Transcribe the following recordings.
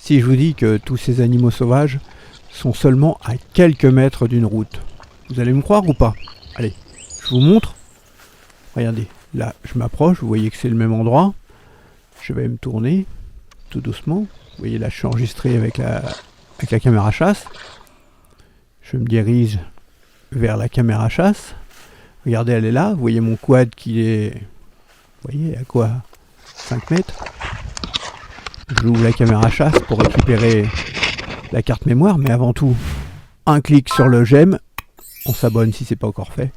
si je vous dis que tous ces animaux sauvages sont seulement à quelques mètres d'une route? Vous allez me croire ou pas? Allez, je vous montre. Regardez, là je m'approche, vous voyez que c'est le même endroit. Je vais me tourner tout doucement. Vous voyez là je suis enregistré avec la caméra chasse. Je me dirige vers la caméra chasse. Regardez, elle est là. Vous voyez mon quad qui est... Vous voyez à quoi? 5 mètres. J'ouvre la caméra chasse pour récupérer la carte mémoire, mais avant tout, un clic sur le j'aime, on s'abonne si c'est pas encore fait,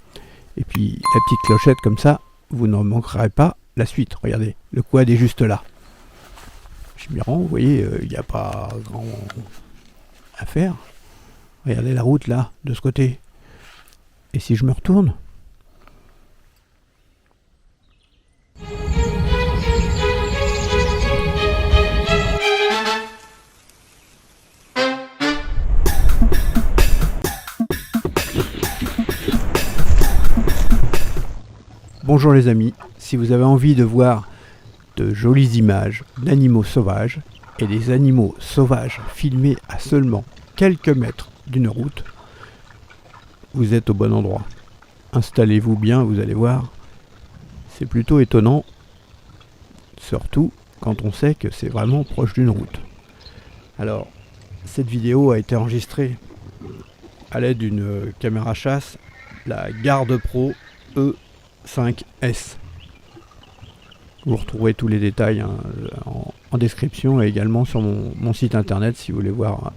et puis la petite clochette comme ça, vous ne manquerez pas la suite. Regardez, le quad est juste là. Je m'y rends, vous voyez, il n'y a pas grand à faire. Regardez la route là, de ce côté. Et si je me retourne? Bonjour les amis, si vous avez envie de voir de jolies images d'animaux sauvages et des animaux sauvages filmés à seulement quelques mètres d'une route, vous êtes au bon endroit. Installez-vous bien, vous allez voir, c'est plutôt étonnant, surtout quand on sait que c'est vraiment proche d'une route. Alors, cette vidéo a été enregistrée à l'aide d'une caméra chasse, la Garde Pro E5S. Vous retrouverez tous les détails en description et également sur mon site internet si vous voulez voir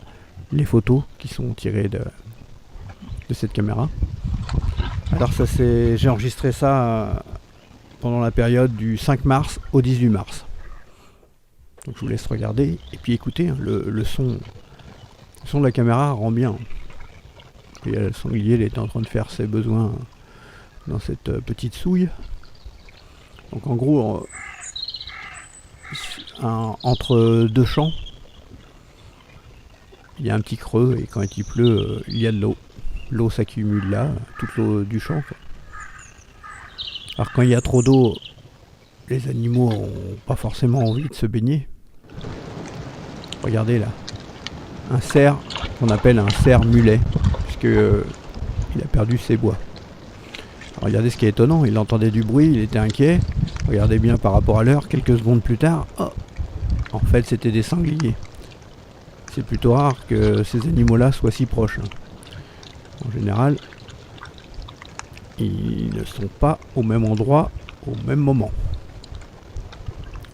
les photos qui sont tirées de cette caméra. Alors j'ai enregistré ça pendant la période du 5 mars au 18 mars. Donc je vous laisse regarder et puis écoutez, le son de la caméra rend bien. Et le sanglier il était en train de faire ses besoins dans cette petite souille. Donc en gros, entre deux champs, il y a un petit creux et quand il pleut, il y a de l'eau. L'eau s'accumule là, toute l'eau du champ, quoi. Alors quand il y a trop d'eau, les animaux n'ont pas forcément envie de se baigner. Regardez là, un cerf qu'on appelle un cerf mulet, puisque il a perdu ses bois. Alors, regardez ce qui est étonnant, il entendait du bruit, il était inquiet. Regardez bien par rapport à l'heure, quelques secondes plus tard, oh, en fait c'était des sangliers. C'est plutôt rare que ces animaux-là soient si proches. En général, ils ne sont pas au même endroit au même moment.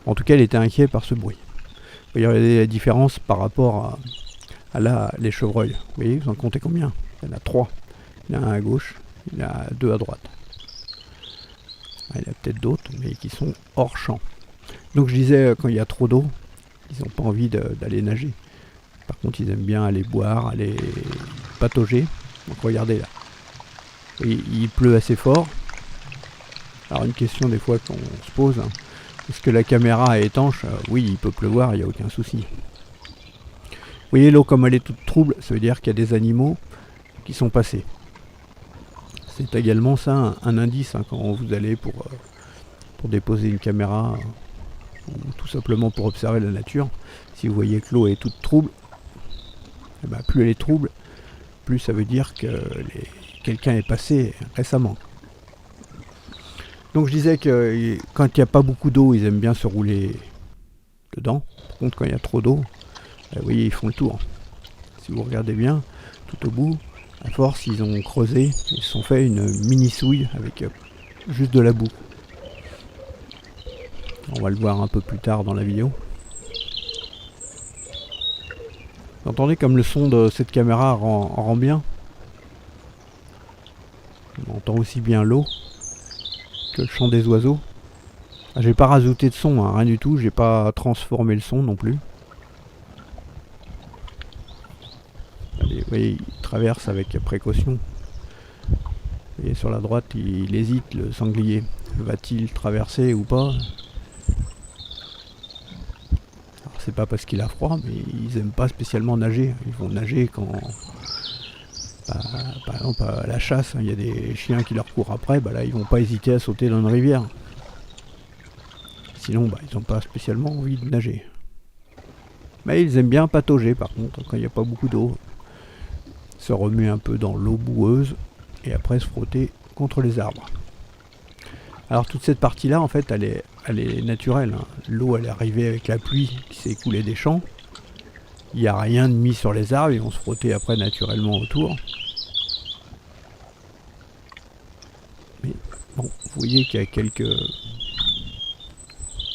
En tout cas, il était inquiet par ce bruit. Vous voyez la différence par rapport à là, les chevreuils. Vous voyez, vous en comptez combien? Il y en a 3. Il y en a un à gauche, il y en a 2 à droite. Il y en a peut-être d'autres, mais qui sont hors champ. Donc je disais, quand il y a trop d'eau, ils n'ont pas envie d'aller nager. Par contre, ils aiment bien aller boire, aller patauger. Donc regardez là. Et il pleut assez fort. Alors une question des fois qu'on se pose, hein. Est-ce que la caméra est étanche? Oui, il peut pleuvoir, il n'y a aucun souci. Vous voyez l'eau comme elle est toute trouble, ça veut dire qu'il y a des animaux qui sont passés. C'est également ça un indice, hein, quand vous allez pour déposer une caméra ou tout simplement pour observer la nature. Si vous voyez que l'eau est toute trouble, eh ben, plus elle est trouble, plus ça veut dire que quelqu'un est passé récemment. Donc je disais que quand il n'y a pas beaucoup d'eau, ils aiment bien se rouler dedans. Par contre, quand il y a trop d'eau, vous voyez, ils font le tour. Si vous regardez bien, tout au bout, à force, ils ont creusé, ils se sont fait une mini souille avec juste de la boue. On va le voir un peu plus tard dans la vidéo. Vous entendez comme le son de cette caméra rend bien? On entend aussi bien l'eau que le chant des oiseaux. Ah, j'ai pas rajouté de son, hein, rien du tout, j'ai pas transformé le son non plus. Allez, vous voyez, il traverse avec précaution. Vous voyez, sur la droite, il hésite, le sanglier. Va-t-il traverser ou pas? Alors, c'est pas parce qu'il a froid, mais ils aiment pas spécialement nager. Ils vont nager quand... Par exemple, à la chasse, il y a des chiens qui leur courent après, là, ils vont pas hésiter à sauter dans une rivière. Sinon, ils n'ont pas spécialement envie de nager. Mais ils aiment bien patauger par contre, quand il n'y a pas beaucoup d'eau. Se remuer un peu dans l'eau boueuse et après se frotter contre les arbres. Alors toute cette partie-là, en fait, elle est naturelle. Hein. L'eau, elle est arrivée avec la pluie qui s'est écoulée des champs. Il n'y a rien de mis sur les arbres, ils vont se frotter après naturellement autour. Mais bon, vous voyez qu'il y a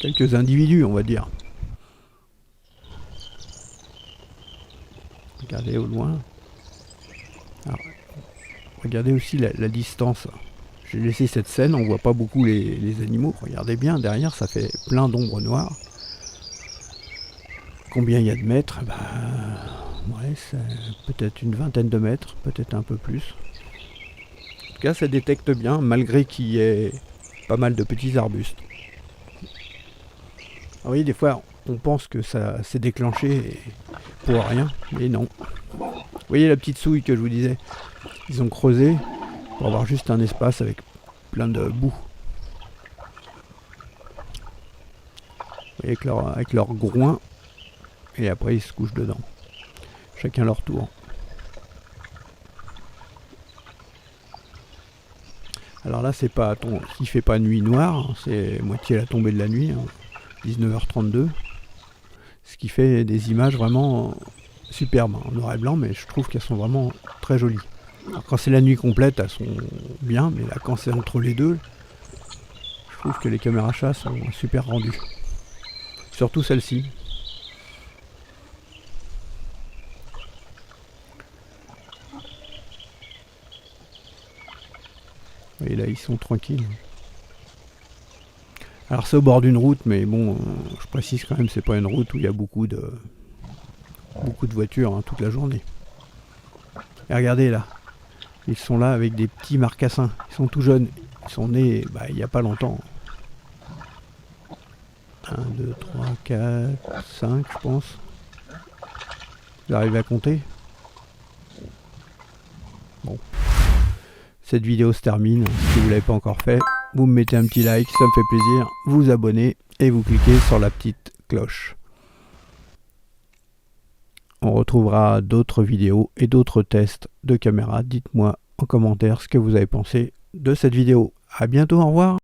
quelques individus, on va dire. Regardez au loin. Alors, regardez aussi la distance. J'ai laissé cette scène, on voit pas beaucoup les animaux. Regardez bien, derrière, ça fait plein d'ombres noires. Combien il y a de mètres? Ouais, c'est peut-être une vingtaine de mètres, peut-être un peu plus. En tout cas, ça détecte bien, malgré qu'il y ait pas mal de petits arbustes. Ah oui, des fois, on pense que ça s'est déclenché pour rien, mais non. Vous voyez la petite souille que je vous disais? Ils ont creusé pour avoir juste un espace avec plein de boue. Vous voyez, avec leur groin, et après ils se couchent dedans. Chacun leur tour. Alors là, c'est pas, il fait pas nuit noire, c'est moitié la tombée de la nuit, hein, 19h32. Ce qui fait des images vraiment superbes, en noir et blanc, mais je trouve qu'elles sont vraiment très jolies. Alors quand c'est la nuit complète, elles sont bien, mais là quand c'est entre les deux, je trouve que les caméras chat sont super rendues. Surtout celle-ci. Et là ils sont tranquilles. Alors c'est au bord d'une route, mais bon, je précise quand même, c'est pas une route où il y a beaucoup de voitures, hein, toute la journée. Et regardez là, ils sont là avec des petits marcassins, ils sont tout jeunes, ils sont nés il n'y a pas longtemps. 1, 2, 3, 4, 5 je pense. Vous arrivez à compter? Bon. Cette vidéo se termine, si vous ne l'avez pas encore fait, vous me mettez un petit like, ça me fait plaisir, vous abonnez et vous cliquez sur la petite cloche. On retrouvera d'autres vidéos et d'autres tests de caméra. Dites-moi en commentaire ce que vous avez pensé de cette vidéo. A bientôt, au revoir.